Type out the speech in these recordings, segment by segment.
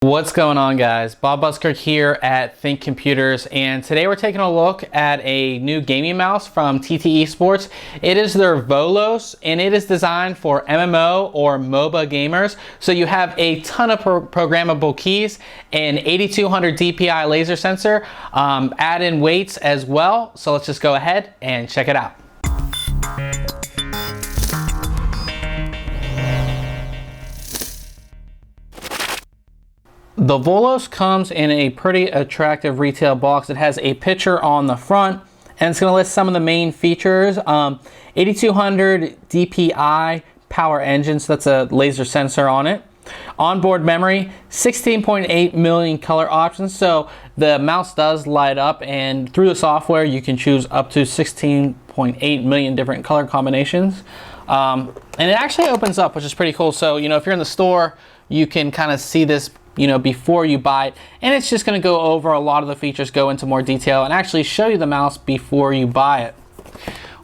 What's going on, guys? Bob Buskirk here at ThinkComputers, and today we're taking a look at a new gaming mouse from TT Esports. It is their VOLOS, and it is designed for MMO or MOBA gamers. So you have a ton of programmable keys, an 8200 DPI laser sensor, add in weights as well. So let's just go ahead and check it out. The VOLOS comes in a pretty attractive retail box. It has a picture on the front, and it's going to list some of the main features. 8200 DPI power engine, so that's a laser sensor on it. Onboard memory, 16.8 million color options, so the mouse does light up, and through the software you can choose up to 16.8 million different color combinations. And it actually opens up, which is pretty cool. So, if you're in the store, you can kind of see this before you buy it, and it's just going to go over a lot of the features, go into more detail, and actually show you the mouse before you buy it.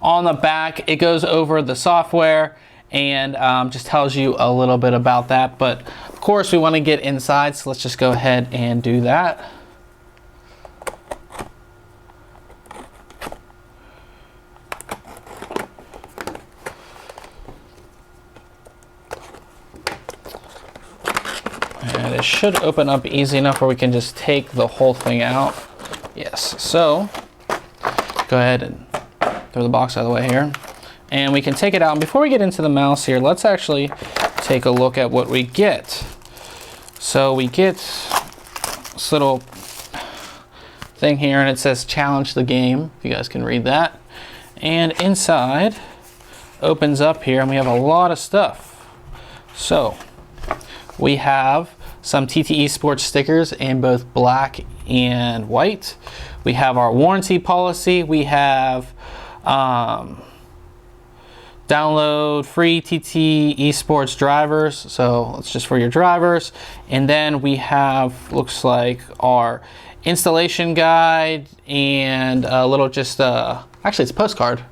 On the back, it goes over the software and just tells you a little bit about that, but of course we want to get inside, so let's just go ahead and do that. And it should open up easy enough where we can just take the whole thing out. Yes, so go ahead and throw the box out of the way here. And we can take it out. And before we get into the mouse here, let's actually take a look at what we get. So we get this little thing here, and it says challenge the game, if you guys can read that. And inside opens up here, and we have a lot of stuff. So we have some TT Esports stickers in both black and white. We have our warranty policy. We have download free TT Esports drivers. So it's just for your drivers. And then we have, looks like, our installation guide and a little actually it's a postcard.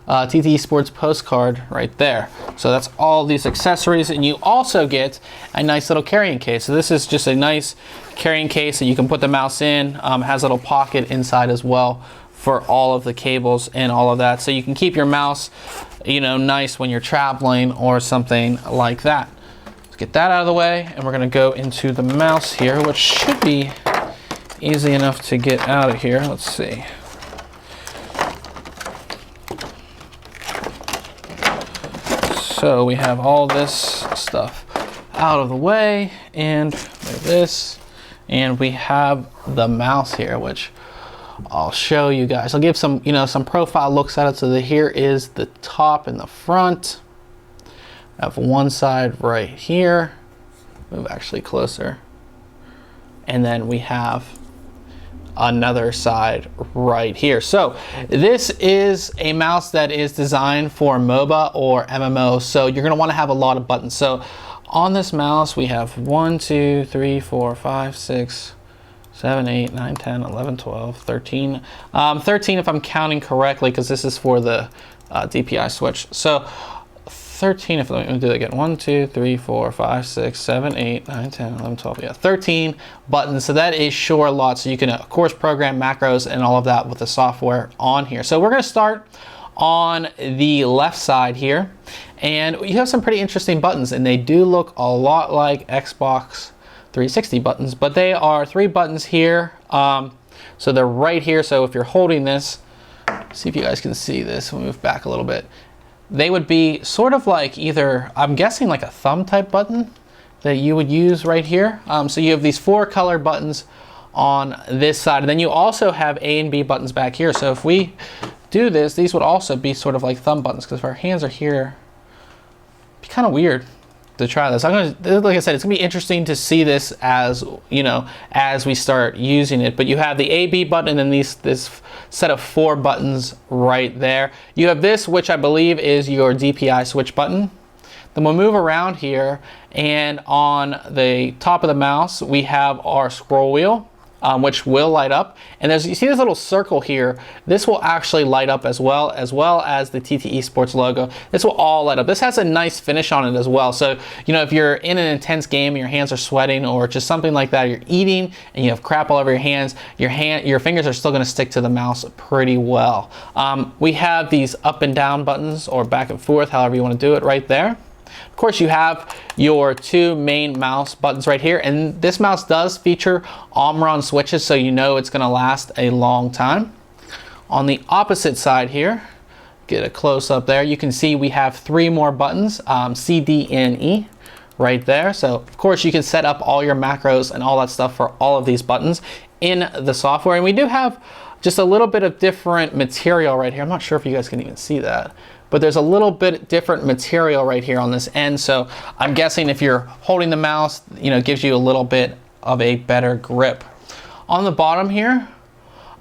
TT Esports postcard right there. So that's all these accessories, and you also get a nice little carrying case. So this is just a nice carrying case that you can put the mouse in. Has a little pocket inside as well for all of the cables and all of that. So you can keep your mouse, nice when you're traveling or something like that. Let's get that out of the way, and we're gonna go into the mouse here, which should be easy enough to get out of here. Let's see. So we have all this stuff out of the way, and this, and we have the mouse here, which I'll show you guys. I'll give some, some profile looks at it. So here is the top and the front. I have one side right here. Move actually closer. And then we have another side right here. So this is a mouse that is designed for MOBA or MMO, so you're going to want to have a lot of buttons. So on this mouse we have 1, 2, 3, 4, 5, 6, 7, 8, 9, 10, 11, 12, 13. 13 if I'm counting correctly, because this is for the DPI switch. So 13, let me do that again. 1, 2, 3, 4, 5, 6, 7, 8, 9, 10, 11, 12. Yeah, 13 buttons. So that is sure a lot. So you can, of course, program macros and all of that with the software on here. So we're going to start on the left side here. And you have some pretty interesting buttons, and they do look a lot like Xbox 360 buttons, but they are 3 buttons here. So they're right here. So if you're holding this, see if you guys can see this. We'll move back a little bit. They would be sort of like either, I'm guessing, like a thumb type button that you would use right here. So you have these 4 color buttons on this side, and then you also have A and B buttons back here. So if we do this, these would also be sort of like thumb buttons, because if our hands are here, it'd be kind of weird to try this. Like I said, it's gonna be interesting to see this as as we start using it. But you have the A, B button, and this set of 4 buttons right there. You have this, which I believe is your DPI switch button. Then we'll move around here, and on the top of the mouse we have our scroll wheel. which will light up. And you see this little circle here, this will actually light up as well as the TT eSports logo. This will all light up. This has a nice finish on it as well. So, you know, if you're in an intense game and your hands are sweating or just something like that, you're eating and you have crap all over your hands, your fingers are still gonna stick to the mouse pretty well. We have these up and down buttons, or back and forth, however you wanna do it, right there. Of course, you have your two main mouse buttons right here, and this mouse does feature Omron switches, so you know it's going to last a long time. On the opposite side here, get a close up there, you can see we have three more buttons, C, D, and E right there. So of course you can set up all your macros and all that stuff for all of these buttons in the software. And we do have just a little bit of different material right here. I'm not sure if you guys can even see that, but there's a little bit different material right here on this end. So I'm guessing if you're holding the mouse, you know, it gives you a little bit of a better grip. On the bottom here,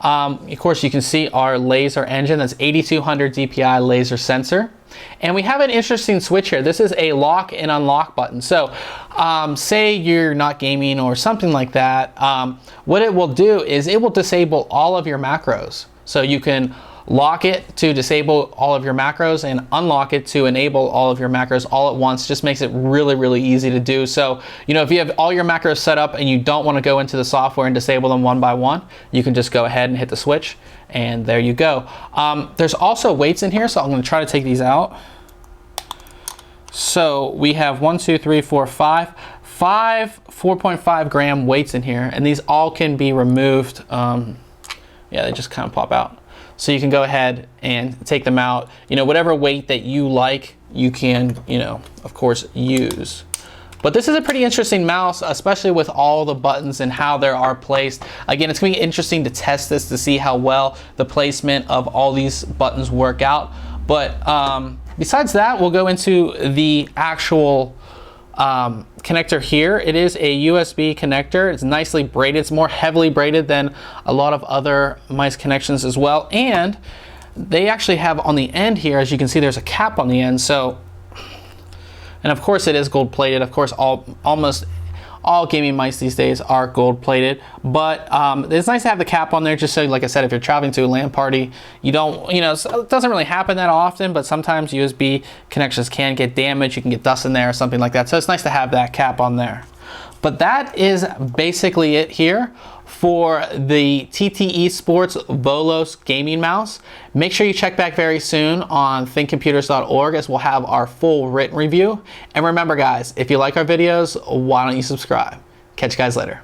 of course, you can see our laser engine. That's 8200 DPI laser sensor. And we have an interesting switch here. This is a lock and unlock button. So say you're not gaming or something like that, what it will do is it will disable all of your macros. So you can lock it to disable all of your macros and unlock it to enable all of your macros all at once. Just makes it really, really easy to do. So, you know, if you have all your macros set up and you don't want to go into the software and disable them one by one, you can just go ahead and hit the switch, and there you go. There's also weights in here, so I'm going to try to take these out. So we have 1, 2, 3, 4, 5 4.5 gram weights in here, and these all can be removed. Yeah, they just kind of pop out. So you can go ahead and take them out. You know, whatever weight that you like, you can, you know, of course, use. But this is a pretty interesting mouse, especially with all the buttons and how they are placed. Again, it's gonna be interesting to test this to see how well the placement of all these buttons work out. But besides that, we'll go into the actual connector here. It is a USB connector. It's nicely braided. It's more heavily braided than a lot of other mice connections as well. And they actually have on the end here, as you can see, there's a cap on the end. So, and of course it is gold plated. Of course, almost all gaming mice these days are gold plated, but it's nice to have the cap on there just so, like I said, if you're traveling to a LAN party, you don't, you know, it doesn't really happen that often, but sometimes USB connections can get damaged. You can get dust in there or something like that. So it's nice to have that cap on there. But that is basically it here for the TT eSports VOLOS gaming mouse. Make sure you check back very soon on ThinkComputers.org as we'll have our full written review. And remember guys, if you like our videos, why don't you subscribe? Catch you guys later.